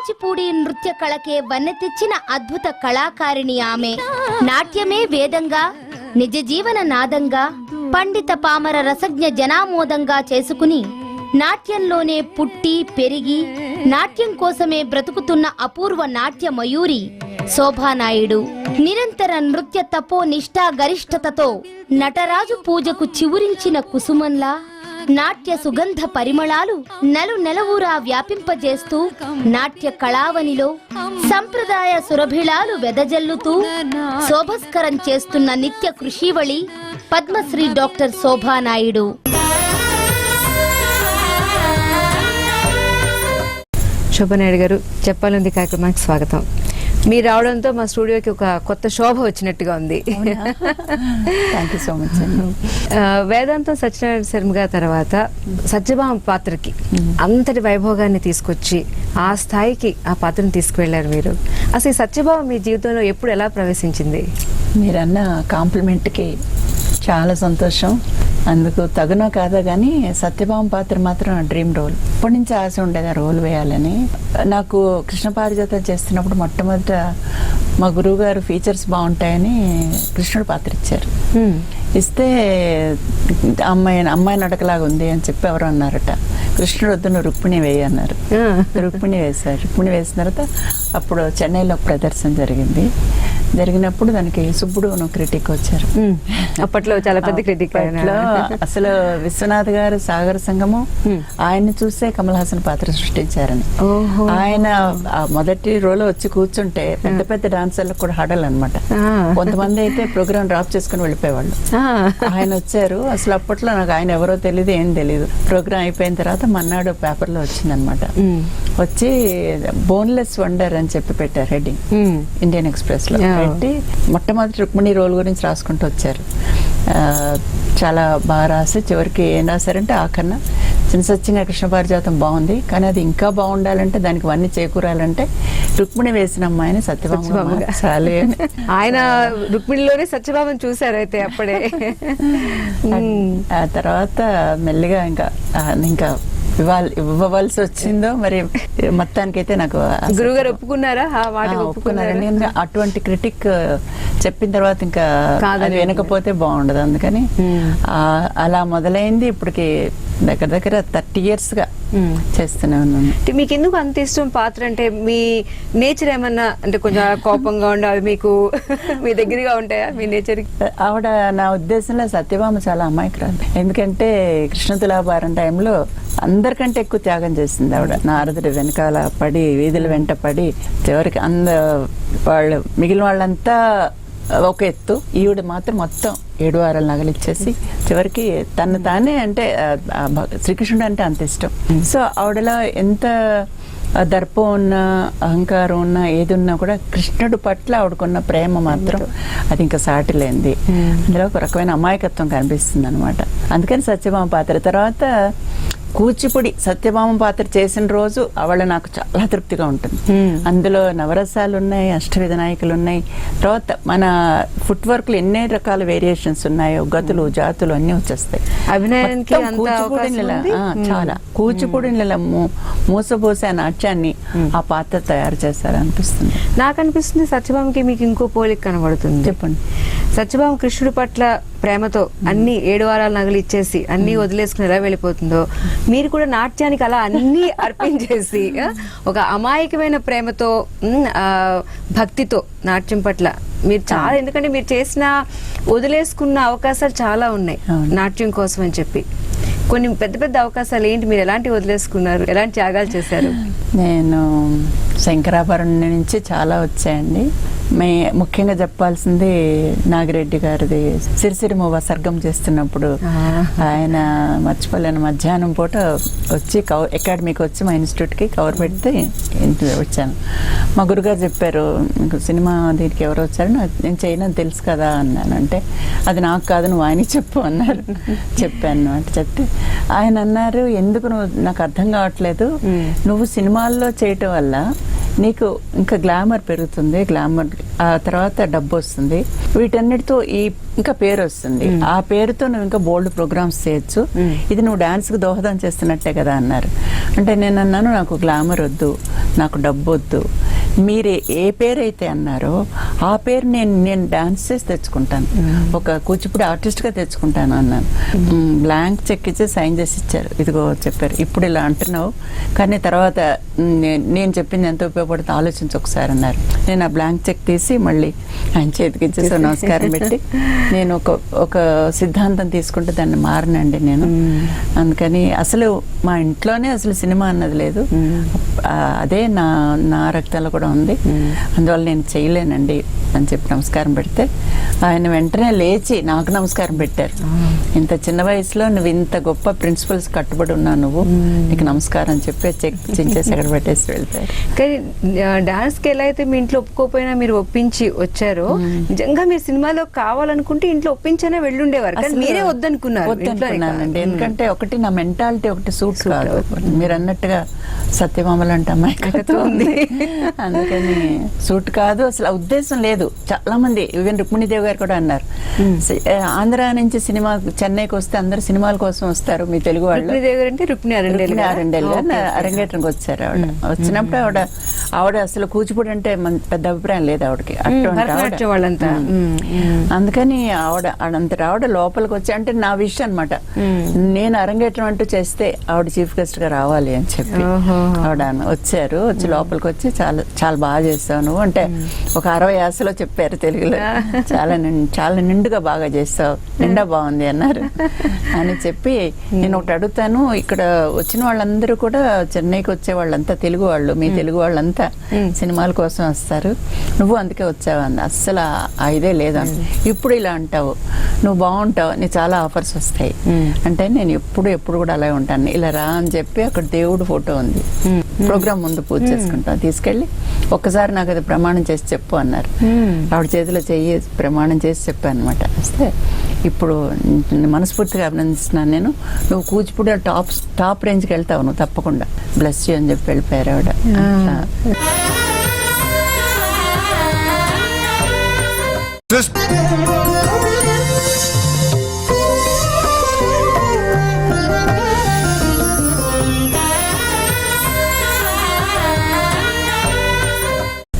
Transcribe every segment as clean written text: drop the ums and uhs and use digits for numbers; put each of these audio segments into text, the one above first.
కూచిపూడి నృత్య కళకే వన్నె తెచ్చిన అద్భుత కళాకారిణి ఆమె. నాట్యమే వేదంగా, నిజ జీవన నాదంగా, పండిత పామర రసజ్ఞ జనామోదంగా చేసుకుని నాట్యంలోనే పుట్టి పెరిగి నాట్యం కోసమే బ్రతుకుతున్న అపూర్వ నాట్య మయూరి శోభానాయుడు. నిరంతర నృత్య తపో నిష్ఠా గరిష్టతతో నటరాజు పూజకు చివురించిన కుసుమంలా నాట్య సుగంధ పరిమళాలు నెలవురా వ్యాపింపజేస్తూ నాట్య కళావనిలో సంప్రదాయ సురభిళాలు వెదజల్లుతూ శోభస్కరం చేస్తున్న నిత్య కృషివళి పద్మశ్రీ డాక్టర్ శోభానాయుడు. శోభానాయుడు గారు, చెప్పాలంది కార్యక్రమానికి స్వాగతం. మీరు రావడంతో మా స్టూడియోకి ఒక కొత్త శోభ వచ్చినట్టుగా ఉంది. Thank you so much. వేదాంతం సత్యనారాయణ శర్మ గారి తర్వాత సత్యభామ పాత్రకి అంతటి వైభోగాన్ని తీసుకొచ్చి ఆ స్థాయికి ఆ పాత్రను తీసుకువెళ్లారు మీరు. అసలు ఈ సత్యభామ మీ జీవితంలో ఎప్పుడు ఎలా ప్రవేశించింది? మీరన్న కాంప్లిమెంట్కి చాలా సంతోషం. అందుకు తగునో కాదా కానీ సత్యభామ పాత్ర మాత్రం నా డ్రీమ్ రోల్. ఇప్పటి నుంచి ఆశ ఉండేది ఆ రోల్ వేయాలని. నాకు కృష్ణ పారిజాతం చేస్తున్నప్పుడు మొట్టమొదట మా గురువు గారు ఫీచర్స్ బాగుంటాయని కృష్ణుడు పాత్ర ఇచ్చారు. ఇస్తే అమ్మాయి నడకలాగా ఉంది అని చెప్పి ఎవరు అన్నారట. కృష్ణుడు వద్దు, నువ్వు రుక్మిణి వేయి అన్నారు. రుక్మిణి వేశారు. రుక్మిణి వేసిన తర్వాత అప్పుడు చెన్నైలో ప్రదర్శన జరిగినప్పుడు దానికి సుబ్బుడు క్రిటిక్ వచ్చారు. అప్పట్లో చాలా పెద్ద క్రిటిక్. అసలు విశ్వనాథ్ గారు సాగర సంగము ఆయన్ని చూసే కమల్ హాసన్ పాత్ర సృష్టించారని. ఆయన మొదటి రోలో వచ్చి కూర్చుంటే పెద్ద పెద్ద డాన్సర్లకు కూడా హడల్ అనమాట. కొంతమంది అయితే ప్రోగ్రామ్ డ్రాప్ చేసుకుని వెళ్ళిపోయేవాళ్ళు. ఆయన వచ్చారు. అసలు అప్పట్లో నాకు ఆయన ఎవరో తెలియదు, ఏం తెలియదు. ప్రోగ్రామ్ అయిపోయిన తర్వాత మన్నాడు పేపర్లో వచ్చిందనమాట. వచ్చి బోన్లెస్ వండర్ అని చెప్పి పెట్టారు హెడ్డింగ్ ఇండియన్ ఎక్స్ప్రెస్ లో పెట్టి మొట్టమొదటి రుక్మిణి రోల్ గురించి రాసుకుంటూ వచ్చారు. చాలా బాగా రాసి చివరికి ఏం రాశారంటే ఆఖరణ చిన్న సత్యంగా కృష్ణ పారిజాతం బాగుంది, కానీ అది ఇంకా బాగుండాలంటే దానికి అన్ని చేకూరాలంటే రుక్మిణి వేసిన అమ్మాయిని సత్యభామ చాలే. ఆయన రుక్మిణిలోనే సత్యభామని చూశారు అయితే అప్పుడే. ఆ తర్వాత మెల్లిగా ఇంకా ఇవ్వవలసి వచ్చిందో మరి మొత్తానికి అయితే నాకు గురువుగారు ఒప్పుకున్నారా? ఒప్పుకున్నారండి. అటువంటి క్రిటిక్ చెప్పిన తర్వాత ఇంకా అది వినకపోతే బాగుండదు. అందుకని అలా మొదలైంది. ఇప్పటికి దగ్గర 30 years గా చేస్తూనే ఉన్నాను. మీకు ఎందుకు అంత ఇష్టం పాత్ర అంటే? మీ నేచర్ ఏమన్నా అంటే కొంచెం కోపంగా ఉండాలి మీకు మీ దగ్గరగా ఉంటాయా మీ నేచర్? ఆవిడ నా ఉద్దేశంలో సత్యభామ చాలా అమాయకురాలు. ఎందుకంటే కృష్ణ తులాభారం టైంలో అందరికంటే ఎక్కువ త్యాగం చేసింది ఆవిడ. నారదుడి వెనకాల పడి, వీధుల వెంట పడి, చివరికి మిగిలిన వాళ్ళంతా ఒక ఎత్తు, ఈవిడ మాత్రం మొత్తం 7 వారాలు నగలిచ్చేసి చివరికి తను తానే అంటే శ్రీకృష్ణుడు అంటే అంత ఇష్టం. సో ఆవిడలో ఎంత దర్పం ఉన్నా, అహంకారం ఉన్నా, ఏది ఉన్నా కూడా కృష్ణుడు పట్ల ఆవిడకున్న ప్రేమ మాత్రం అది ఇంకా సాటి లేనిది. అందులో ఒక రకమైన అమాయకత్వం కనిపిస్తుంది అనమాట. అందుకని సత్యభామ పాత్ర. తర్వాత కూచిపూడి సత్యభామ పాత్ర చేసిన రోజు అవళ నాకు చాలా తృప్తిగా ఉంటుంది. అందులో నవరసాలు ఉన్నాయి, అష్టవిధ నాయకులు ఉన్నాయి. తర్వాత మన ఫుట్ వర్క్ లో ఎన్ని రకాల వేరియేషన్స్ ఉన్నాయో, గతులు జాతులు అన్ని వచ్చేస్తాయి. చాలా కూచిపూడి మూసబోసే నాట్యాన్ని ఆ పాత్ర తయారు చేశారు అనిపిస్తుంది. నాకు అనిపిస్తుంది సత్యభామకి మీకు ఇంకో పోలిక కనబడుతుంది. చెప్పండి. సత్యభామ కృష్ణుడి పట్ల ప్రేమతో అన్ని 7 వారాలు నగలు ఇచ్చేసి అన్ని వదిలేసుకుని ఎలా వెళ్ళిపోతుందో, మీరు కూడా నాట్యానికి అలా అన్ని అర్పించేసి ఒక అమాయకమైన ప్రేమతో భక్తితో నాట్యం పట్ల మీరు చాలా, ఎందుకంటే మీరు చేసిన వదిలేసుకున్న అవకాశాలు చాలా ఉన్నాయి నాట్యం కోసం అని చెప్పి. కొన్ని పెద్ద పెద్ద అవకాశాలు ఏంటి? మీరు ఎలాంటి వదిలేసుకున్నారు? ఎలాంటి త్యాగాలు చేశారు? నేను శంకరాభరణం నుంచి చాలా వచ్చాయండి. ముఖ్యంగా చెప్పాల్సింది నాగిరెడ్డి గారిది సిరిసిరిమూవ సర్గం చేస్తున్నప్పుడు ఆయన మర్చిపోలేని మధ్యాహ్నం పూట వచ్చి అకాడమీకి వచ్చి మా ఇన్స్టిట్యూట్కి కవర్ పెడితే వచ్చాను. మా గురుగారు చెప్పారు, మీకు సినిమా దీనికి ఎవరు వచ్చారు, నేను చేయనని తెలుసు కదా అన్నాను. అంటే అది నాకు కాదు, నువ్వు ఆయన చెప్పు అన్నారు. చెప్పాను అంటే చెప్తే ఆయన అన్నారు, ఎందుకు నువ్వు నాకు అర్థం కావట్లేదు, నువ్వు సినిమాల్లో చేయటం వల్ల నీకు ఇంకా గ్లామర్ పెరుగుతుంది, గ్లామర్ ఆ తర్వాత డబ్బు వస్తుంది, వీటన్నిటితో ఇంకా పేరు వస్తుంది, ఆ పేరుతో నువ్వు ఇంకా బోల్డ్ ప్రోగ్రామ్స్ చేయొచ్చు, ఇది నువ్వు డాన్స్కి దోహదం చేస్తున్నట్టే కదా అన్నారు. అంటే నేను అన్నాను, నాకు గ్లామర్ వద్దు, నాకు డబ్బు వద్దు, మీరు ఏ పేరు అయితే అన్నారో ఆ పేరు నేను డాన్స్ చేసి తెచ్చుకుంటాను, ఒక కూచిపూడి ఆర్టిస్ట్గా తెచ్చుకుంటాను అన్నాను. బ్లాంక్ చెక్ ఇచ్చి సైన్ చేసి ఇచ్చారు, ఇదిగో చెప్పారు, ఇప్పుడు ఇలా అంటున్నావు కానీ తర్వాత నేను చెప్పింది ఎంత ఉపయోగపడుతుందో ఆలోచించి ఒకసారి అన్నారు. నేను ఆ బ్లాంక్ చెక్ తీసి మళ్ళీ ఆయన చేతికి ఇచ్చేసి నమస్కారం పెట్టి నేను ఒక సిద్ధాంతం తీసుకుంటే దాన్ని మారనండి నేను. అందుకని అసలు మా ఇంట్లోనే అసలు సినిమా అన్నది లేదు, అదే నా రక్తంలో కూడా ఉంది, అందువల్ల నేను చేయలేనండి అని చెప్పి నమస్కారం పెడితే ఆయన వెంటనే లేచి నాకు నమస్కారం పెట్టారు. ఇంత చిన్న వయసులో నువ్వు ఇంత గొప్ప ప్రిన్సిపల్స్ కట్టుబడి ఉన్నావు, నువ్వు నీకు నమస్కారం అని చెప్పి చెక్ చించేసి అక్కడ పెట్టేసి వెళ్తారు. కానీ డాన్స్కి ఎలా అయితే మీ ఇంట్లో ఒప్పుకోపోయినా మీరు ఒప్పించి వచ్చారో, నిజంగా మీరు సినిమాలో కావాలనుకుంటే ఇంట్లో ఒప్పించనే వెళ్ళుండేవారు, కానీ మీరే వద్దనుకున్నానండి. ఎందుకంటే ఒకటి నా మెంటాలిటీ ఒకటి సూట్ కాదు, మీరు అన్నట్టుగా సత్యభామలు అంటే అమ్మాయి ఉంది, అందుకని సూట్ కాదు, అసలు ఉద్దేశం లేదు. చాలా మంది ఈవెన్ రుక్మిణీదేవి గారు కూడా అన్నారు, ఆంధ్ర నుంచి సినిమా చెన్నైకి వస్తే అందరు సినిమాల కోసం వస్తారు మీ తెలుగు వాళ్ళు. రుక్మిణి అరండేల్ అరంగేట్రంకి వచ్చారు. ఆవిడ వచ్చినప్పుడు ఆవిడ అసలు కూచిపూడి అంటే పెద్ద అభిప్రాయం లేదు ఆవిడకి, వాళ్ళంతా. అందుకని ఆవిడ లోపలికి వచ్చి, అంటే నా విషయం అనమాట, నేను అరంగేట్రం అంటూ చేస్తే ఆవిడ చీఫ్ గెస్ట్ గా రావాలి అని చెప్పి ఆవిడ వచ్చారు. వచ్చి లోపలికి వచ్చి చాలా చాలా బాగా చేస్తావు నువ్వు అంటే ఒక 60 యాసలో చెప్పారు తెలుగులో, చాలా నిండుగా బాగా చేస్తావు, నిండా బాగుంది అన్నారు అని చెప్పి, నేను ఒకటి అడుగుతాను, ఇక్కడ వచ్చిన వాళ్ళందరూ కూడా చెన్నైకి వచ్చే వాళ్ళంతా తెలుగు వాళ్ళు, మీ తెలుగు వాళ్ళంతా సినిమాల కోసం వస్తారు, నువ్వు అందుకే వచ్చావు అంది. అస్సలు ఇదే లేదని, ఇప్పుడు ఇలా అంటావు, నువ్వు బాగుంటావు, నీ చాలా ఆఫర్స్ వస్తాయి అంటే నేను ఎప్పుడు కూడా అలాగే ఉంటాను, ఇలా రా అని చెప్పి అక్కడ దేవుడు ఫోటో ఉంది, ప్రోగ్రామ్ ముందు పూజ చేసుకుంటాను, తీసుకెళ్ళి ఒక్కసారి నాకు అది ప్రమాణం చేసి చెప్పు అన్నారు. ఆవిడ చేతిలో చెయ్యి ప్రమాణం చేసి చెప్పాను అనమాట. వస్తే ఇప్పుడు మనస్ఫూర్తిగా అభినందిస్తున్నాను నేను, నువ్వు కూచిపూడి టాప్ రేంజ్కి వెళ్తావు నువ్వు తప్పకుండా, బ్లెస్ యూ అని చెప్పి వెళ్ళిపోయారు ఆవిడ.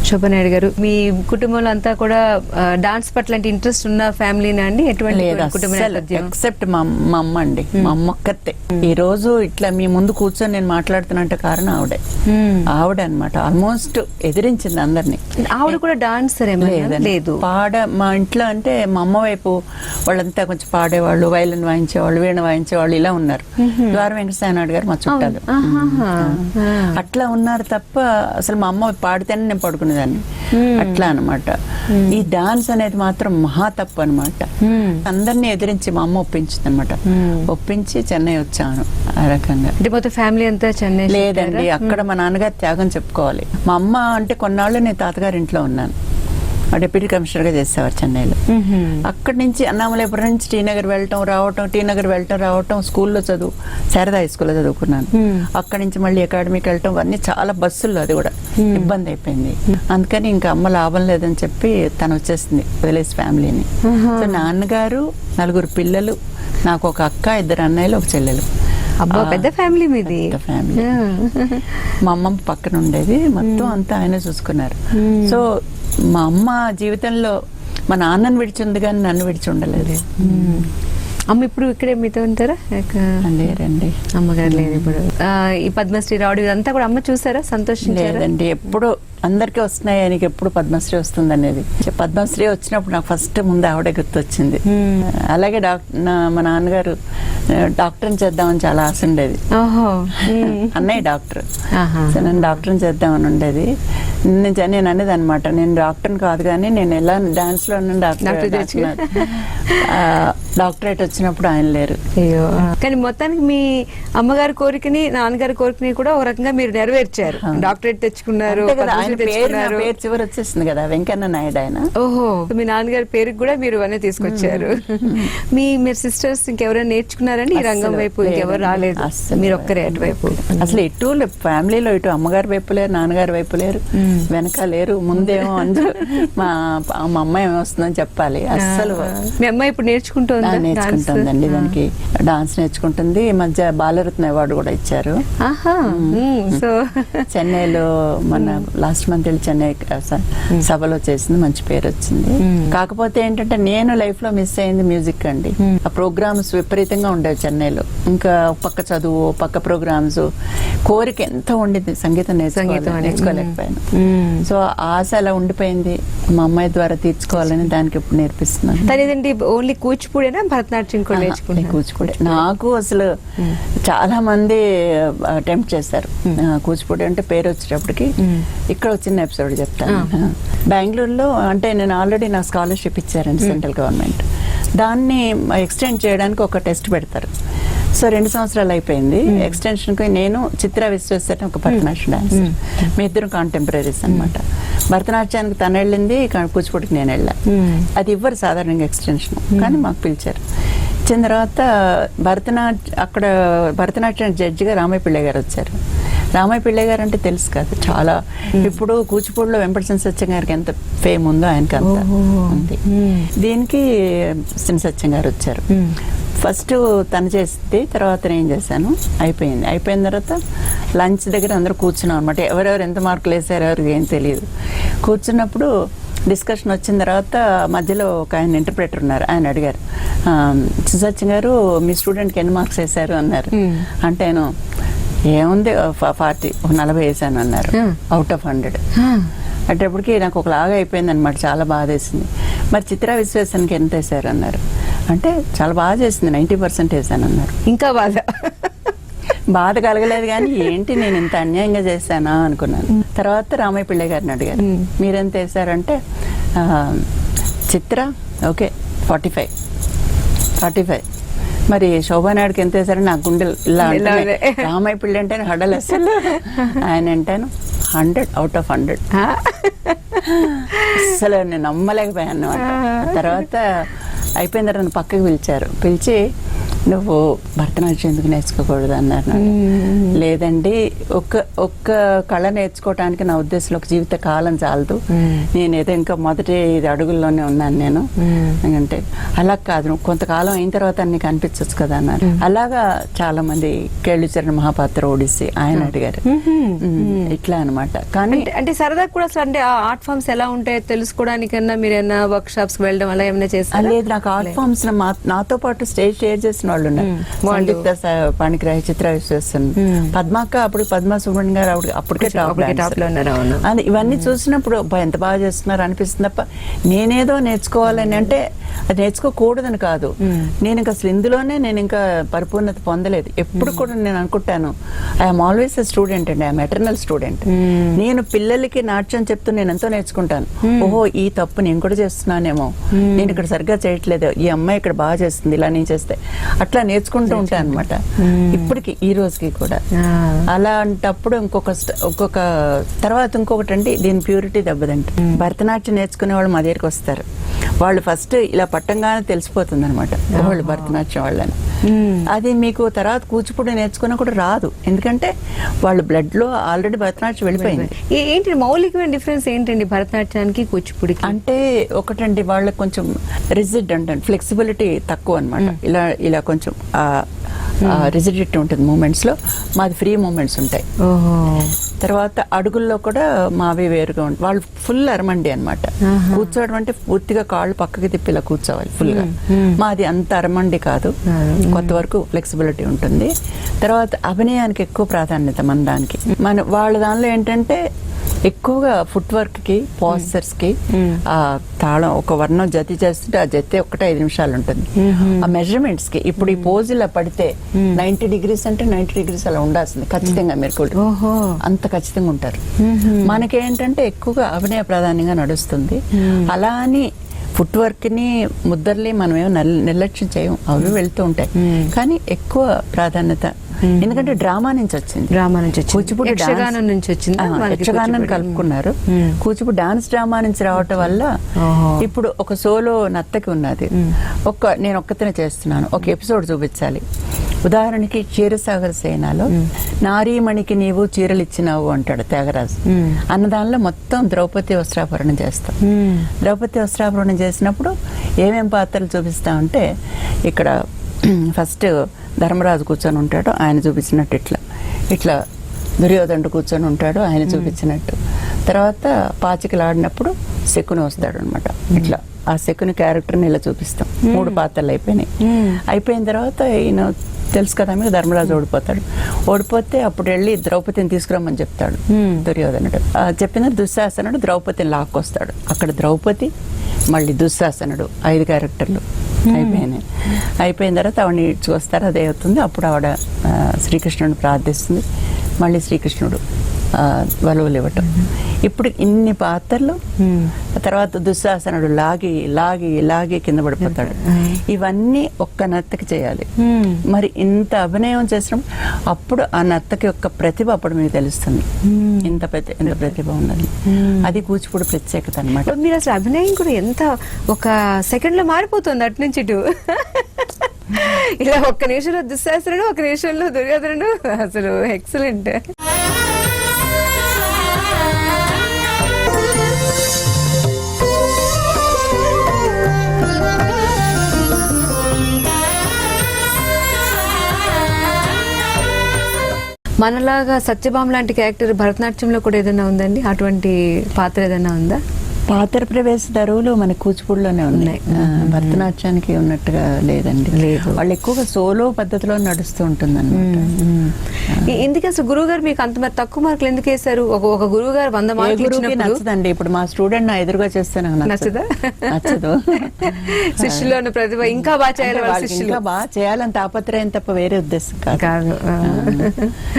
శోభనాయుడు గారు, మీ కుటుంబంలో అంతా కూడా డాన్స్ పట్ల ఇంట్రెస్ట్ ఉన్న ఫ్యామిలీనా అండి? ఎటువంటి ఎక్సెప్ట్ మా అమ్మ అండి, మా అమ్మ ఒక్కతే ఈ రోజు ఇట్లా మీ ముందు కూర్చొని నేను మాట్లాడుతున్నట్టు కారణం ఆవిడ అనమాట. ఆల్మోస్ట్ ఎదిరించింది అందరినీ. ఆవిడ కూడా డాన్సర్ లేదు? మా ఇంట్లో అంటే మా అమ్మ వైపు వాళ్ళంతా కొంచెం పాడేవాళ్ళు, వైలిన్ వాయించేవాళ్ళు, వీణ వాయించేవాళ్ళు, ఇలా ఉన్నారు. ద్వార వెంకటసాయనాయుడు గారు మా చుట్టాలు, అట్లా ఉన్నారు తప్ప అసలు మా అమ్మ పాడితేనే నేను పడుకునేదాన్ని, అట్లా అనమాట. ఈ డాన్స్ అనేది మాత్రం మహా తప్పు అనమాట. అందరినీ ఎదిరించి మా అమ్మ ఒప్పించింది అనమాట. ఒప్పించి చెన్నై వచ్చాను. ఆ రకంగా మొత్తం ఫ్యామిలీ అంతా చెన్నై? లేదండి, అక్కడ మా నాన్నగారు త్యాగం చెప్పుకోవాలి. మా అమ్మ అంటే కొన్నాళ్ళు నేను తాతగారి ఇంట్లో ఉన్నాను, డిప్యూటీ కమిషనర్గా చేసేవారు చెన్నైలో. అక్కడి నుంచి అన్నామలైపురం నుంచి టీనగర్ వెళ్ళటం రావటం, స్కూల్లో శారదా హై స్కూల్లో చదువుకున్నాను. అక్కడి నుంచి మళ్ళీ అకాడమీకి వెళ్ళటం, అన్నీ చాలా బస్సుల్లో, అది కూడా ఇబ్బంది అయిపోయింది. అందుకని ఇంకా అమ్మ లాభం లేదని చెప్పి తను వచ్చేసింది, వదిలేసి ఫ్యామిలీని. సో నాన్నగారు, 4 పిల్లలు, నాకు ఒక అక్క, 2 అన్నయ్యలు, ఒక చెల్లెలు. అబ్బా, పెద్ద ఫ్యామిలీ మీది. ఫ్యామిలీ. మా అమ్మమ్మ పక్కన ఉండేది, మొత్తం అంతా ఆయనే చూసుకున్నారు. సో మా అమ్మ జీవితంలో మా నాన్నని విడిచి ఉంది కానీ నన్ను విడిచి ఉండలేదు. అమ్మ ఇప్పుడు ఇక్కడే మీతో ఉంటారా? లేరండి, అమ్మగారు లేదు ఇప్పుడు. ఈ పద్మశ్రీ రావడం ఇదంతా కూడా అమ్మ చూసారా, సంతోషించారా? లేదండి, ఎప్పుడు అందరికీ వస్తున్నాయి, ఆయనకి ఎప్పుడు పద్మశ్రీ వస్తుంది అనేది. పద్మశ్రీ వచ్చినప్పుడు నాకు ఫస్ట్ ముందు ఆవిడే గుర్తొచ్చింది. అలాగే మా నాన్నగారు డాక్టర్ని చేద్దామని చాలా ఆశ ఉండేది. అన్నయ్య డాక్టర్, నన్ను డాక్టర్ని చేద్దామని ఉండేది. నేను అనేది అనమాట, నేను డాక్టర్ని కాదు కానీ నేను ఎలా డాన్స్ లో డాక్టర్ డాక్టరేట్ వచ్చినప్పుడు ఆయన లేరు. అయ్యో, కానీ మొత్తానికి మీ అమ్మగారి కోరికని నాన్నగారి కోరికని కూడా ఒక రకంగా మీరు నెరవేర్చారు. డాక్టరేట్ తెచ్చుకున్నారు, అంతే కదా, ఆయన పద్మశ్రీ పేరు నా తెచ్చుకున్నారు. పేరు చివరి వచ్చేసింది కదా, వెంకన్న నాయుడు ఆయన. ఓహో, మీ నాన్నగారి పేరుకి కూడా మీరు అనే తీసుకొచ్చారు. మీరు సిస్టర్స్ ఇంకెవరైనా నేర్చుకున్నారండి ఈ రంగం అస్సలు వైపు? ఇంకెవరు రాలేదు, అస్సలు మీరు ఒక్కరే అటువైపు? అసలు ఇటు ఫ్యామిలీలో ఇటు అమ్మగారి వైపు లేరు, నాన్నగారి వైపు లేరు, వెనక లేరు, ముందేమో అందరూ మా అమ్మాయి ఏమో వస్తుందని చెప్పాలి. అస్సలు మీ అమ్మాయి ఇప్పుడు నేర్చుకుంటుందా? నేర్చుకుంటుందండి, దానికి డాన్స్ నేర్చుకుంటుంది. ఈ మధ్య బాలరత్న అవార్డు కూడా ఇచ్చారు. సో చెన్నైలో మన లాస్ట్ మంత్ వెళ్ళి చెన్నై సభలో చేసింది, మంచి పేరు వచ్చింది. కాకపోతే ఏంటంటే నేను లైఫ్ లో మిస్ అయింది మ్యూజిక్ అండి. ఆ ప్రోగ్రామ్స్ విపరీతంగా ఉండేవి చెన్నైలో. ఇంకా పక్క చదువు, పక్క ప్రోగ్రామ్స్, కోరిక ఎంత ఉండింది సంగీతం నేర్చుకోలేకపోయాను. సో ఆశ అలా ఉండిపోయింది, మా అమ్మాయి ద్వారా తీర్చుకోవాలని దానికి ఇప్పుడు నేర్పిస్తున్నాను. తనేదండి ఓన్లీ కూచిపూడేనా, భరతనాట్యం కూడా నేర్చుకుంటే? కూచిపూడి. నాకు అసలు చాలా మంది అటెంప్ట్ చేశారు కూచిపూడి అంటే పేరు వచ్చేటప్పటికి. ఇక్కడ ఒక చిన్న ఎపిసోడ్ చెప్తాను. బెంగళూరులో అంటే నేను ఆల్రెడీ నాకు స్కాలర్షిప్ ఇచ్చారండి సెంట్రల్ గవర్నమెంట్. దాన్ని ఎక్స్టెండ్ చేయడానికి ఒక టెస్ట్ పెడతారు. సో 2 సంవత్సరాలు అయిపోయింది ఎక్స్టెన్షన్కి. నేను చిత్ర విశ్వేశ్వర ఒక భరతనాట్యం డాన్స్, మీ ఇద్దరు కాంటెంపరీస్ అనమాట. భరతనాట్యానికి తను వెళ్ళింది, కూచిపూడికి నేను వెళ్ళా. అది ఇవ్వరు సాధారణంగా ఎక్స్టెన్షన్, కానీ మాకు పిలిచారు. ఇచ్చిన తర్వాత అక్కడ భరతనాట్యం జడ్జిగా రామయ్య పిళ్ళై గారు వచ్చారు. రామయ్య పిళ్ళై గారు అంటే తెలుసు కదా, చాలా ఇప్పుడు కూచిపూడిలో వెంపటి సత్యం గారికి ఎంత ఫేమ్ ఉందో ఆయనకి అంత ఉంది. దీనికి శ్రీ సత్యం గారు వచ్చారు. ఫస్ట్ తను చేస్తే తర్వాత నేను చేశాను. అయిపోయిన తర్వాత లంచ్ దగ్గర అందరూ కూర్చున్నాం అనమాట. ఎవరెవరు ఎంత మార్కులు వేసారు ఎవరికి ఏం తెలియదు. కూర్చున్నప్పుడు డిస్కషన్ వచ్చిన తర్వాత మధ్యలో ఒక ఆయన ఇంటర్ప్రెటర్ ఉన్నారు. ఆయన అడిగారు, సత్యం గారు మీ స్టూడెంట్కి ఎన్ని మార్క్స్ వేశారు అన్నారు. అంటే నేను ఏముంది 40 వేసాను అన్నారు, అవుట్ ఆఫ్ 100. అట్టేప్పటికి నాకు ఒకలాగా అయిపోయింది అనమాట, చాలా బాధ వేసింది. మరి చిత్రా విశ్వేశ్వరన్కి ఎంత వేశారు అన్నారు. అంటే చాలా బాగా చేసింది, 90% వేసాను అన్నారు. ఇంకా బాధ కలగలేదు, కానీ ఏంటి నేను ఇంత అన్యాయంగా చేశానా అనుకున్నాను. తర్వాత రామయ్య పిళ్ళై గారిని అడిగారు, మీరెంత వేశారంటే చిత్ర ఓకే 45. మరి శోభానాయుడికి ఎంత వేశారని నాకు గుండెలు ఇలా. రామయ్య పిళ్ళై అంటే హడలు అసలు. ఆయన అంటాను 100 అవుట్ ఆఫ్ 100. అసలు నేను నమ్మలేకపోయాను అన్నమాట. తర్వాత అయిపోయిన తర్వాత పక్కకి పిలిచి నువ్వు భరతనాట్యం ఎందుకు నేర్చుకోకూడదు అన్నారు. లేదండి, ఒక్క కళ నేర్చుకోవటానికి నా ఉద్దేశంలో ఒక జీవిత కాలం చాలదు, నేను ఏదో ఇంకా మొదటి అడుగుల్లోనే ఉన్నాను నేను అంటే. అలా కాదు, నువ్వు కొంతకాలం అయిన తర్వాత నీకు అనిపించచ్చు కదా అన్నారు. అలాగా చాలా మంది కేళుచరణ మహాపాత్ర ఒడిస్సీ ఆయన అడిగారు. ఇట్లా అనమాట. కానీ అంటే సరదా కూడా అసలు అంటే ఆర్ట్ ఫామ్స్ ఎలా ఉంటాయో తెలుసుకోవడానికన్నా మీరు ఏమైనా వర్క్ షాప్స్ వెళ్ళడం అలా ఏమైనా చేస్తారు? లేదు, నాకు ఆర్ట్ ఫామ్స్ నాతో పాటు స్టేజ్ షేర్ చేసిన వాళ్ళు ఉన్నారు. సంయుక్త పనికిరాయి, చిత్ర విశ్వేశ్వరన్, పద్మాక, అప్పుడు పద్మా సుబ్రహ్మణ్యం గారు అప్పటికే టాప్ లో ఉన్నారు. ఇవన్నీ చూసినప్పుడు ఎంత బాగా చేస్తున్నారు అనిపిస్తుంది తప్ప నేనేదో నేర్చుకోవాలని అంటే అది నేర్చుకోకూడదని కాదు. నేను ఇంకా అసలు ఇందులోనే నేను ఇంకా పరిపూర్ణత పొందలేదు. ఎప్పుడు కూడా నేను అనుకుంటాను ఐఎమ్ ఆల్వేస్ ఎ స్టూడెంట్ అండి, ఐఎమ్ ఎటర్నల్ స్టూడెంట్. నేను పిల్లలకి నాట్యం చెప్తూ నేను ఎంతో నేర్చుకుంటాను. ఓహో, ఈ తప్పు నేను కూడా చేస్తున్నానేమో, నేను ఇక్కడ సరిగ్గా చేయట్లేదు, ఈ అమ్మాయి ఇక్కడ బాగా చేస్తుంది, ఇలా నేను చేస్తే అట్లా నేర్చుకుంటూ ఉంటాను అనమాట. ఇప్పటికి ఈ రోజుకి కూడా అలాంటప్పుడు ఇంకొక తర్వాత ఇంకొకటి అండి, దీని ప్యూరిటీ దెబ్బతింట. భరతనాట్యం నేర్చుకునే వాళ్ళు మా దగ్గరికి వస్తారు. వాళ్ళు ఫస్ట్ ఇలా పట్టంగానే తెలిసిపోతుంది అనమాట వాళ్ళు భరతనాట్యం వాళ్ళని. అది మీకు తర్వాత కూచిపూడి నేర్చుకున్నా కూడా రాదు, ఎందుకంటే వాళ్ళ బ్లడ్ లో ఆల్రెడీ భరతనాట్యం వెళ్ళిపోయింది. ఏంటి మౌలికమైన డిఫరెన్స్ ఏంటండి భరతనాట్యానికి కూచిపూడికి? అంటే ఒకటండి, వాళ్ళకి కొంచెం రిజిడ్ అంటే ఫ్లెక్సిబిలిటీ తక్కువ అనమాట. ఇలా కొంచెం రిజిడిటీ ఉంటుంది మూమెంట్స్ లో, మాది ఫ్రీ మూమెంట్స్ ఉంటాయి. తర్వాత అడుగుల్లో కూడా మావి వేరుగా ఉంటాయి. వాళ్ళు ఫుల్ అరమండి అనమాట. కూర్చోవడం అంటే పూర్తిగా కాళ్ళు పక్కకి తిప్పి ఇలా కూర్చోవాలి ఫుల్ గా. మాది అంత అరమండి కాదు, కొంతవరకు ఫ్లెక్సిబిలిటీ ఉంటుంది. తర్వాత అభినయానికి ఎక్కువ ప్రాధాన్యత మన దానికి. వాళ్ళ దానిలో ఏంటంటే ఎక్కువగా ఫుట్ వర్క్ కి, పోస్చర్స్ కి, ఆ తాళం ఒక వర్ణం జతి చేస్తుంటే ఆ జతి ఒకటే 5 నిమిషాలు ఉంటుంది. ఆ మెజర్మెంట్స్ కి ఇప్పుడు ఈ పోజ్ ఇలా పడితే 90 degrees అంటే 90 degrees అలా ఉండాల్సింది ఖచ్చితంగా. మీరు కూడా అంత ఖచ్చితంగా ఉంటారు. మనకేంటంటే ఎక్కువగా అభినయ ప్రాధాన్యంగా నడుస్తుంది. అలా అని ఫుట్ వర్క్ ని ముద్దర్ని మనం ఏమో నిర్లక్ష్యం చేయం, అవి వెళ్తూ ఉంటాయి. కానీ ఎక్కువ ప్రాధాన్యత ఎందుకంటే డ్రామా నుంచి వచ్చింది, కూచిపూడి యక్షగానం నుంచి వచ్చింది, యక్షగానం కలుపుకున్నారు. కూచిపూడి డాన్స్ డ్రామా నుంచి రావటం వల్ల ఇప్పుడు ఒక సోలో నర్తకి ఉన్నది, నేను ఒక్కతనే చేస్తున్నాను, ఒక ఎపిసోడ్ చూపించాలి. ఉదాహరణకి క్షీరసాగర సేనాలో నారీమణికి నీవు చీరలు ఇచ్చినావు అంటాడు త్యాగరాజు. అన్నదానిలో మొత్తం ద్రౌపది వస్త్రాభరణం చేస్తాం. ద్రౌపది వస్త్రాభరణం చేసినప్పుడు ఏమేం పాత్రలు చూపిస్తామంటే, ఇక్కడ ఫస్ట్ ధర్మరాజు కూర్చొని ఉంటాడు, ఆయన చూపించినట్టు ఇట్లా ఇట్లా దుర్యోధనుడు కూర్చొని ఉంటాడు, ఆయన చూపించినట్టు. తర్వాత పాచికలు ఆడినప్పుడు శకుని వస్తాడు అనమాట, ఇట్లా ఆ శకుని క్యారెక్టర్ని ఇలా చూపిస్తాం. 3 పాత్రలు అయిపోయినాయి. అయిపోయిన తర్వాత ఈయన తెలుసు కదా మీకు, ధర్మరాజు ఓడిపోతాడు. ఓడిపోతే అప్పుడు వెళ్ళి ద్రౌపదిని తీసుకురమ్మని చెప్తాడు దుర్యోధనుడు. చెప్పిన దుశ్శాసనుడు ద్రౌపదిని లాక్కొస్తాడు. అక్కడ ద్రౌపది మళ్ళీ దుశ్శాసనుడు 5 క్యారెక్టర్లు అయిపోయినాయి. అయిపోయిన తర్వాత ఆవిడని ఇడ్చుకొస్తారు, అదే అవుతుంది. అప్పుడు ఆవిడ శ్రీకృష్ణుడిని ప్రార్థిస్తుంది, మళ్ళీ శ్రీకృష్ణుడు వలువలు ఇవ్వటం. ఇప్పుడు ఇన్ని పాత్రలు. తర్వాత దుశ్శాసనుడు లాగి లాగి లాగి కింద పడిపోతాడు. ఇవన్నీ ఒక్క నర్తకి చేయాలి. మరి ఇంత అభినయం చేసినప్పుడు అప్పుడు ఆ నర్తకి యొక్క ప్రతిభ అప్పుడు మీకు తెలుస్తుంది, ఇంత ప్రతిభ ఉన్నది. అది కూచిపూడి ప్రత్యేకత అనమాట. మీరు అసలు అభినయం కూడా ఎంత ఒక సెకండ్ లో మారిపోతుంది అటు నుంచి ఇటు. ఇలా ఒక్క నిమిషంలో దుశ్శాసనుడు, ఒక నిమిషంలో దుర్యోధనుడు, అసలు ఎక్సలెంట్. మనలాగా సత్యభామ లాంటి క్యారెక్టర్ భరతనాట్యంలో కూడా ఏదైనా ఉందండి? అటువంటి పాత్ర ఏదైనా ఉందా? పాత్ర ప్రవేశ దరువులు మన కూచిపూడిలోనే ఉన్నాయి, భరతనాట్యానికి ఉన్నట్టుగా లేదండి. వాళ్ళు ఎక్కువగా సోలో పద్ధతిలో నడుస్తూ ఉంటుంది అన్నమాట. ఎందుకు అసలు గురువు గారు మీకు అంత మరి తక్కువ మార్కులు ఎందుకు వేశారు? ఒక గురువు గారు 100 మార్కులు నచ్చదండి. ఇప్పుడు మా స్టూడెంట్ నా ఎదురుగా చేస్తే నచ్చదా? నచ్చదు. శిష్యులో ఉన్న ప్రతిభ ఇంకా బాగా చేయాలి, ఇంకా బాగా చేయాలని తాపత్రయం తప్ప వేరే ఉద్దేశం కాదు.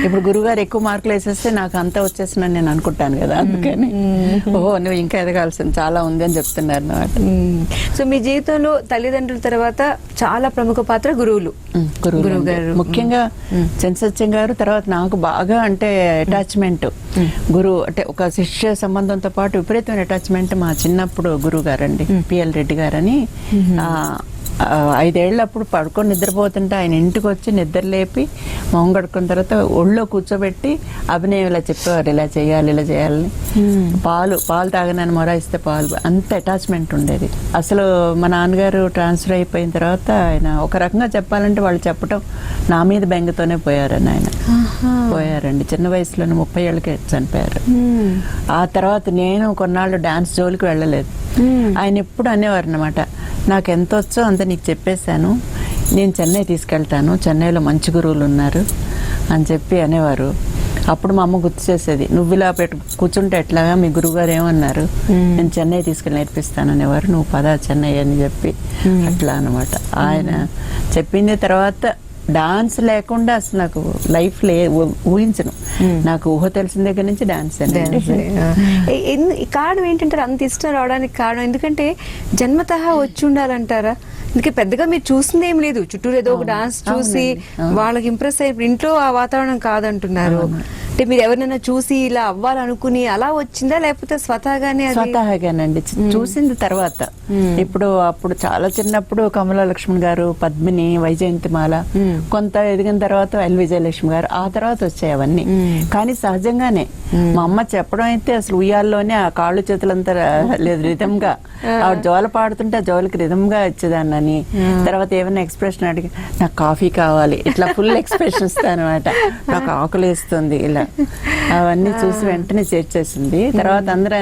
ఇప్పుడు గురువు గారు ఎక్కువ మార్కులు వేసేస్తే నాకు అంతా వచ్చేసిన నేను అనుకుంటాను కదా, అందుకని ఓహో నువ్వు ఇంకా ఎదగాల్సి చాలా ఉంది అని చెప్తున్నారు అన్నమాట. సో మీ జీవితంలో తల్లిదండ్రుల తర్వాత చాలా ప్రముఖ పాత్ర గురువులు. గురువు గారు ముఖ్యంగా చెన్సత్యం గారు. తర్వాత నాకు బాగా అంటే అటాచ్మెంట్ గురువు అంటే ఒక శిష్య సంబంధంతో పాటు విపరీతమైన అటాచ్మెంట్ మా చిన్నప్పుడు గురువు గారండి, పిఎల్ రెడ్డి గారని. 5 ఏళ్ళప్పుడు పడుకొని నిద్రపోతుంటే ఆయన ఇంటికి వచ్చి నిద్ర లేపి మొహం కడుకున్న తర్వాత ఒళ్ళో కూర్చోబెట్టి అభినయం ఇలా చెప్పేవారు, ఇలా చేయాలి ఇలా చేయాలని. పాలు తాగనని మొరాయిస్తే పాలు, అంత అటాచ్మెంట్ ఉండేది. అసలు మా నాన్నగారు ట్రాన్స్ఫర్ అయిపోయిన తర్వాత ఆయన ఒక రకంగా చెప్పాలంటే వాళ్ళు చెప్పటం నా మీద బెంగతోనే పోయారని. ఆయన పోయారండి చిన్న వయసులోనే, 30 ఏళ్ళకే చనిపోయారు. ఆ తర్వాత నేను కొన్నాళ్ళు డాన్స్ జోలికి వెళ్ళలేదు. ఆయన ఎప్పుడు అనేవారు అన్నమాట, నాకు ఎంత వచ్చో అంత నీకు చెప్పేశాను, నేను చెన్నై తీసుకెళ్తాను, చెన్నైలో మంచి గురువులు ఉన్నారు అని చెప్పి అనేవారు. అప్పుడు మా అమ్మ గుర్తు చేసేది, నువ్వు ఇలా కూర్చుంటే ఎట్లాగా, మీ గురువుగారు ఏమన్నారు, నేను చెన్నై తీసుకెళ్ళి నేర్పిస్తాను అనేవారు, నువ్వు పద చెన్నై అని చెప్పి అట్లా అనమాట. ఆయన చెప్పింది తర్వాత డాన్స్ లేకుండా అసలు నాకు లైఫ్ ఊహించను. నాకు ఊహ తెలిసిన దగ్గర నుంచి డాన్స్. కారణం ఏంటంటారు అంత ఇష్టం రావడానికి కారణం? ఎందుకంటే జన్మతః వచ్చి ఉండాలంటారా? అందుకే పెద్దగా మీరు చూసింది ఏం లేదు, చుట్టూరు ఏదో ఒక డాన్స్ చూసి వాళ్ళకి ఇంప్రెస్ అయ్యి ఇంట్లో ఆ వాతావరణం కాదంటున్నారు. అంటే మీరు ఎవరినైనా చూసి ఇలా అవ్వాలనుకుని అలా వచ్చిందా, లేకపోతే స్వతహాగానండి చూసింది తర్వాత. ఇప్పుడు అప్పుడు చాలా చిన్నప్పుడు కమలా లక్ష్మణ్ గారు, పద్మిని, వైజయంతిమాల, కొంత ఎదిగిన తర్వాత ఎల్ విజయలక్ష్మి గారు, ఆ తర్వాత వచ్చాయి అవన్నీ. కానీ సహజంగానే మా అమ్మ చెప్పడం అయితే అసలు ఉయ్యాల్లోనే ఆ కాళ్ళు చేతులంతా లేదు రిధంగా, ఆవిడ జోల పాడుతుంటే ఆ జోలకి రిధంగా ఇచ్చేదాన్ని. తర్వాత ఏమైనా ఎక్స్ప్రెషన్ అడిగి నాకు కాఫీ కావాలి ఇట్లా ఫుల్ ఎక్స్ప్రెషన్ ఇస్తాను అనమాట, నాకు ఆకలి వేస్తుంది ఇలా, అవన్నీ చూసి వెంటనే చేర్చేసింది. తర్వాత అందరూ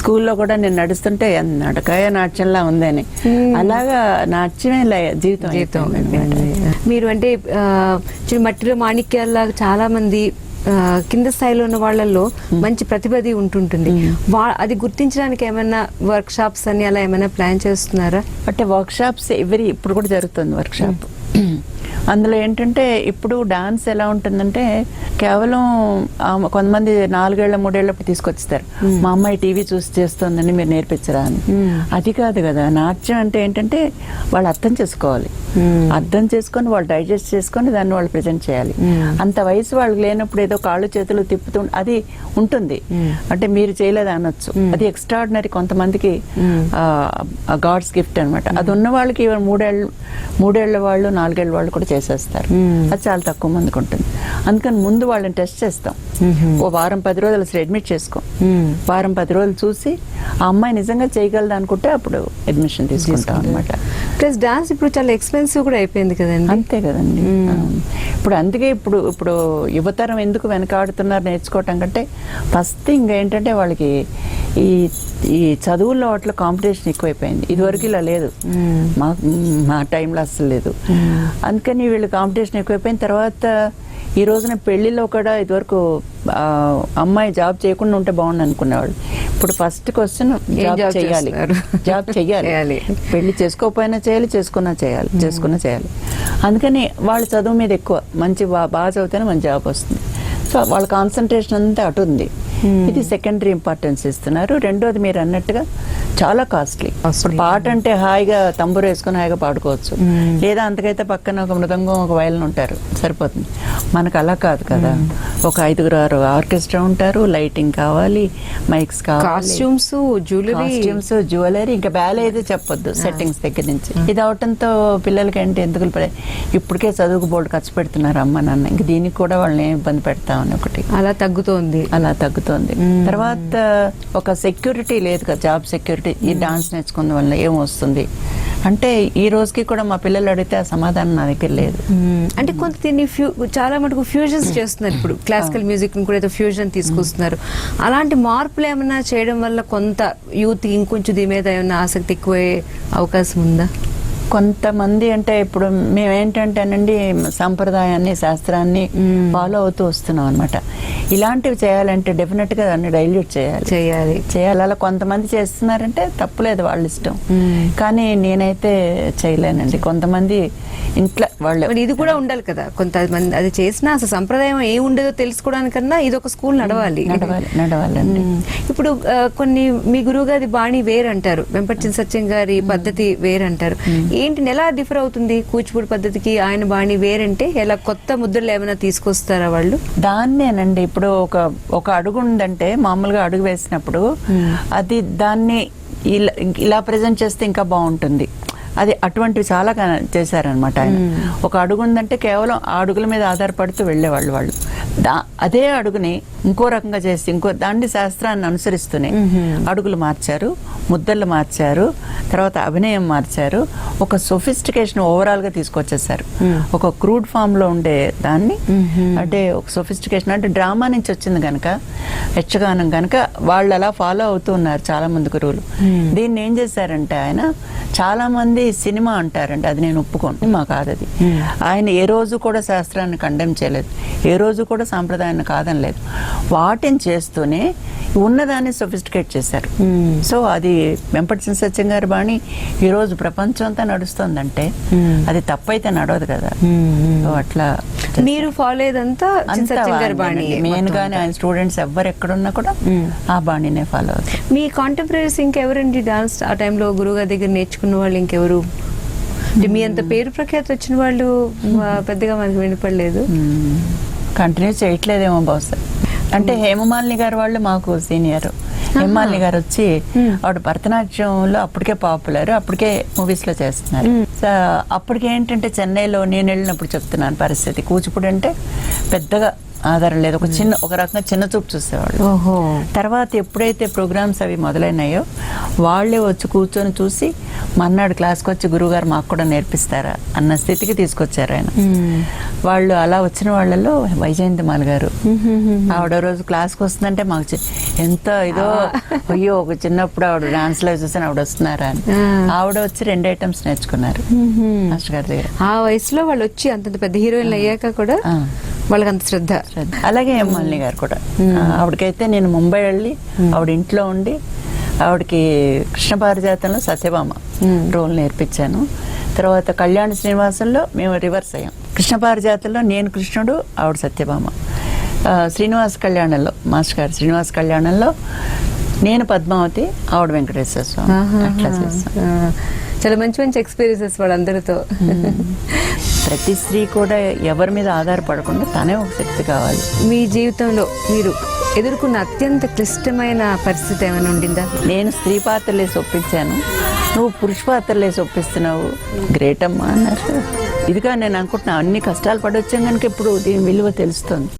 స్కూల్లో కూడా నేను నడుస్తుంటే నడకాయ నాట్యంలా ఉందని, అలాగా నాట్యమే జీవితం. మీరు అంటే మట్టిలో మాణిక్యాల్లాగా చాలా మంది కింద స్థాయిలో ఉన్న వాళ్ళల్లో మంచి ప్రతిభది ఉంటుంటుంది. అది గుర్తించడానికి ఏమైనా వర్క్ షాప్స్ అని అలా ఏమైనా ప్లాన్ చేస్తున్నారా? అంటే వర్క్ షాప్స్ ఇప్పుడు కూడా జరుగుతుంది వర్క్ షాప్. అందులో ఏంటంటే ఇప్పుడు డాన్స్ ఎలా ఉంటుందంటే కేవలం కొంతమంది 4 ఏళ్ల 3 ఏళ్ళప్పుడు తీసుకొచ్చేస్తారు, మా అమ్మాయి టీవీ చూసి చేస్తుందని మీరు నేర్పించరా అని. అది కాదు కదా, నాట్యం అంటే ఏంటంటే వాళ్ళు అర్థం చేసుకోవాలి, అర్థం చేసుకొని వాళ్ళు డైజెస్ట్ చేసుకొని దాన్ని వాళ్ళు ప్రజెంట్ చేయాలి. అంత వయసు వాళ్ళకి లేనప్పుడు ఏదో కాళ్ళు చేతులు తిప్పుతూ అది ఉంటుంది అంటే మీరు చేయలేదు అనొచ్చు, అది ఎక్స్ట్రాడినరీ కొంతమందికి గాడ్స్ గిఫ్ట్ అనమాట. అది ఉన్న వాళ్ళకి 3 ఏళ్ల వాళ్ళు 4 ఏళ్ల వాళ్ళు కూడా చేసేస్తారు, అది చాలా తక్కువ మందికి ఉంటుంది. అందుకని ముందు వాళ్ళని టెస్ట్ చేస్తాం, ఓ వారం 10 రోజులు అసలు అడ్మిట్ చేసుకోం, వారం 10 రోజులు చూసి ఆ అమ్మాయి నిజంగా చేయగలదు అనుకుంటే అప్పుడు అడ్మిషన్ తీసుకుంటాం అనమాట. ప్లస్ డాన్స్ ఇప్పుడు చాలా ఎక్స్పెన్సివ్ కూడా అయిపోయింది కదండి. అంతే కదండి. ఇప్పుడు అందుకే ఇప్పుడు యువతరం ఎందుకు వెనకాడుతున్నారు నేర్చుకోవటం కంటే ఫస్ట్ థింగ్ ఏంటంటే వాళ్ళకి ఈ చదువుల్లో వాటిలో కాంపిటీషన్ ఎక్కువైపోయింది. ఇదివరకు ఇలా లేదు, మా టైంలో అస్సలు లేదు. అందుకని వీళ్ళు కాంపిటీషన్ ఎక్కువైపోయిన తర్వాత ఈ రోజున పెళ్లిలో కూడా ఇదివరకు అమ్మాయి జాబ్ చేయకుండా ఉంటే బాగుండు అనుకునేవాళ్ళు. ఇప్పుడు ఫస్ట్ క్వశ్చన్ జాబ్ చేయాలి, జాబ్ చెయ్యాలి, పెళ్లి చేసుకోకపోయినా చేయాలి, చేసుకున్నా చేయాలి. అందుకని వాళ్ళ చదువు మీద ఎక్కువ, మంచి బాగా చదివితేనే మంచి జాబ్ వస్తుంది. సో వాళ్ళ కాన్సన్ట్రేషన్ అంతా అటు ఉంది. ఇది సెకండరీ ఇంపార్టెన్స్ ఇస్తున్నారు. రెండోది మీరు అన్నట్టుగా చాలా కాస్ట్లీ. ఇప్పుడు పాట అంటే హాయిగా తంబూరు వేసుకుని హాయిగా పాడుకోవచ్చు, లేదా అంతకైతే పక్కన ఒక మృదంగం ఒక వయలిన్ ఉంటారు, సరిపోతుంది. మనకు అలా కాదు కదా, ఒక 5-6 ఆర్కెస్ట్రా ఉంటారు, లైటింగ్ కావాలి, మైక్స్ కావాలి, కాస్ట్యూమ్స్, జ్యువెలరీ, ఇంకా బ్యాలే అయితే చెప్పొద్దు, సెట్టింగ్స్ దగ్గర నుంచి. ఇది అవటంతో పిల్లలకి అంటే ఎందుకు ఇప్పటికే చదువుకు బోర్డు ఖర్చు పెడుతున్నారు అమ్మ నాన్న, ఇంక దీనికి కూడా వాళ్ళని ఇబ్బంది పెడతామని ఒకటి అలా తగ్గుతోంది. తర్వాత ఒక సెక్యూరిటీ లేదు కదా, జాబ్ సెక్యూరిటీ. ఈ డాన్స్ నేర్చుకున్న వల్ల ఏం వస్తుంది అంటే ఈ రోజుకి కూడా మా పిల్లలు అడిగితే ఆ సమాధానం నా దగ్గర లేదు. అంటే కొంత దీన్ని చాలా మటుకు ఫ్యూజన్స్ చేస్తున్నారు. ఇప్పుడు క్లాసికల్ మ్యూజిక్ కూడా ఏదో ఫ్యూజన్ తీసుకొస్తున్నారు. అలాంటి మార్పులు ఏమైనా చేయడం వల్ల కొంత యూత్ ఇంకొంచెం దీని మీద ఏమైనా ఆసక్తి ఎక్కువే అవకాశం ఉందా? కొంతమంది అంటే ఇప్పుడు మేమేంటంటేనండి సంప్రదాయాన్ని శాస్త్రాన్ని ఫాలో అవుతూ వస్తున్నాం అనమాట. ఇలాంటివి చేయాలంటే డెఫినెట్ గా దాన్ని డైల్యూట్ చేయాలి. అలా కొంతమంది చేస్తున్నారంటే తప్పులేదు, వాళ్ళ ఇష్టం. కానీ నేనైతే చేయలేనండి. కొంతమంది ఇంట్లో వాళ్ళు ఇది కూడా ఉండాలి కదా, కొంతమంది అది చేసినా అసలు సంప్రదాయం ఏ ఉండదో తెలుసుకోవడానికన్నా ఇది ఒక స్కూల్ నడవాలండి. ఇప్పుడు కొన్ని మీ గురువు గారి బాణి వేరంటారు, వెంపటి సత్యం గారి పద్ధతి వేరంటారు. ఏంటి ఎలా డిఫర్ అవుతుంది కూచిపూడి పద్ధతికి ఆయన బాణి వేరంటే? ఎలా కొత్త ముద్రలు ఏమైనా తీసుకొస్తారా వాళ్ళు? దాన్నేనండి ఇప్పుడు ఒక అడుగు ఉందంటే మామూలుగా అడుగు వేసినప్పుడు అది దాన్ని ఇలా ప్రజెంట్ చేస్తే ఇంకా బాగుంటుంది. అది అటువంటివి చాలా చేశారనమాట ఆయన. ఒక అడుగు ఉందంటే కేవలం ఆ అడుగుల మీద ఆధారపడుతూ వెళ్ళేవాళ్ళు. వాళ్ళు అదే అడుగుని ఇంకో రకంగా చేసి దాన్ని శాస్త్రాన్ని అనుసరిస్తూనే అడుగులు మార్చారు, ముద్దలు మార్చారు, తర్వాత అభినయం మార్చారు, ఒక సొఫిస్టికేషన్ ఓవరాల్ గా తీసుకొచ్చేసారు. ఒక క్రూడ్ ఫామ్ లో ఉండే దాన్ని అంటే ఒక సొఫిస్టికేషన్ అంటే డ్రామా నుంచి వచ్చింది కనుక, యక్షగానం కనుక వాళ్ళు అలా ఫాలో అవుతూ ఉన్నారు చాలా మంది గురువులు. దీన్ని ఏం చేశారంటే ఆయన చాలా మంది సినిమా అంటారండి, అది నేను ఒప్పుకోను, మా కాదది. ఆయన ఏ రోజు కూడా శాస్త్రాన్ని కండెమ్ చేయలేదు, ఏ రోజు కూడా సాంప్రదాయాన్ని కాదనలేదు. వాటిని చేస్తూనే ఉన్నదాన్ని సొఫిస్టికేట్ చేశారు. సో అది వెంపటి సత్యం గారి బాణి ఈ రోజు ప్రపంచం అంతా నడుస్తుందంటే అది తప్పైతే నడవదు కదా. అట్లా మీరు ఫాలో అయ్యేదంతా సత్యం గారి బాణి. మెయిన్ గానే ఆయన స్టూడెంట్స్ ఎవరు ఎక్కడున్నా కూడా ఆ బాణినే ఫాలో అవుతారు. మీ కాంటెంపరీస్ ఇంకెవరండి డాన్స్ ఆ టైంలో గురువు గారి దగ్గర నేర్చుకున్న వాళ్ళు? ఇంకెవరు మీ అంత పేరు ప్రఖ్యాతి వచ్చిన వాళ్ళు పెద్దగా మనకు వినపడలేదు. కంటిన్యూ చేయట్లేదేమో బహుశా. అంటే హేమమాలిని గారు వాళ్ళు మాకు సీనియర్. హేమమాలిని గారు వచ్చి ఆవిడ భరతనాట్యంలో అప్పటికే పాపులర్, అప్పటికే మూవీస్ లో చేస్తున్నారు. అప్పటికే ఏంటంటే చెన్నైలో నేను వెళ్ళినప్పుడు చెప్తున్నాను పరిస్థితి, కూచిపూడి అంటే పెద్దగా ఆధారం లేదు, ఒక రకంగా చిన్న చూపు చూసేవాళ్ళు. తర్వాత ఎప్పుడైతే ప్రోగ్రామ్స్ అవి మొదలైనాయో వాళ్ళే వచ్చి కూర్చొని చూసి మన్నాడు క్లాస్కి వచ్చి గురువుగారు మాకు కూడా నేర్పిస్తారా అన్న స్థితికి తీసుకొచ్చారు ఆయన. వాళ్ళు అలా వచ్చిన వాళ్ళలో వైజయంతిమాల గారు, ఆవిడ రోజు క్లాస్కి వస్తుందంటే మాకు ఎంత ఇదో, అయ్యో ఒక చిన్నప్పుడు ఆవిడ డాన్స్ లో చూసాను ఆవిడ వస్తున్నారా అని. ఆవిడ వచ్చి 2 ఐటమ్స్ నేర్చుకున్నారు మాస్టర్ గారి దగ్గర. ఆ వయసులో వాళ్ళు వచ్చి అంత పెద్ద హీరోయిన్లు అయ్యాక కూడా వాళ్ళకి అంత శ్రద్ధ. అలాగే హేమమాలిని గారు కూడా. ఆవిడకైతే నేను ముంబై వెళ్ళి ఆవిడ ఇంట్లో ఉండి ఆవిడకి కృష్ణ పారిజాతంలో సత్యభామ రోల్ నేర్పించాను. తర్వాత కళ్యాణ శ్రీనివాసంలో మేము రివర్స్ అయ్యాం. కృష్ణ పారిజాతంలో నేను కృష్ణుడు, ఆవిడ సత్యభామ. శ్రీనివాస కళ్యాణంలో మాస్టర్ గారు శ్రీనివాస కళ్యాణంలో నేను పద్మావతి, ఆవిడ వెంకటేశ్వర స్వామి. అట్లా చేస్తాం. చాలా మంచి మంచి ఎక్స్పీరియన్సెస్ వాళ్ళందరితో. ప్రతి స్త్రీ కూడా ఎవరి మీద ఆధారపడకుండా తనే ఒక శక్తి కావాలి. మీ జీవితంలో మీరు ఎదుర్కొన్న అత్యంత క్లిష్టమైన పరిస్థితి ఏమైనా ఉండిందా? నేను స్త్రీ పాత్రలేసి ఒప్పించాను, నువ్వు పురుష పాత్రలేసి ఒప్పిస్తున్నావు, గ్రేట్ అమ్మా అన్నారు. ఇదిగా నేను అనుకుంటున్నా, అన్ని కష్టాలు పడొచ్చాం కనుక ఇప్పుడు దీని విలువ తెలుస్తుంది.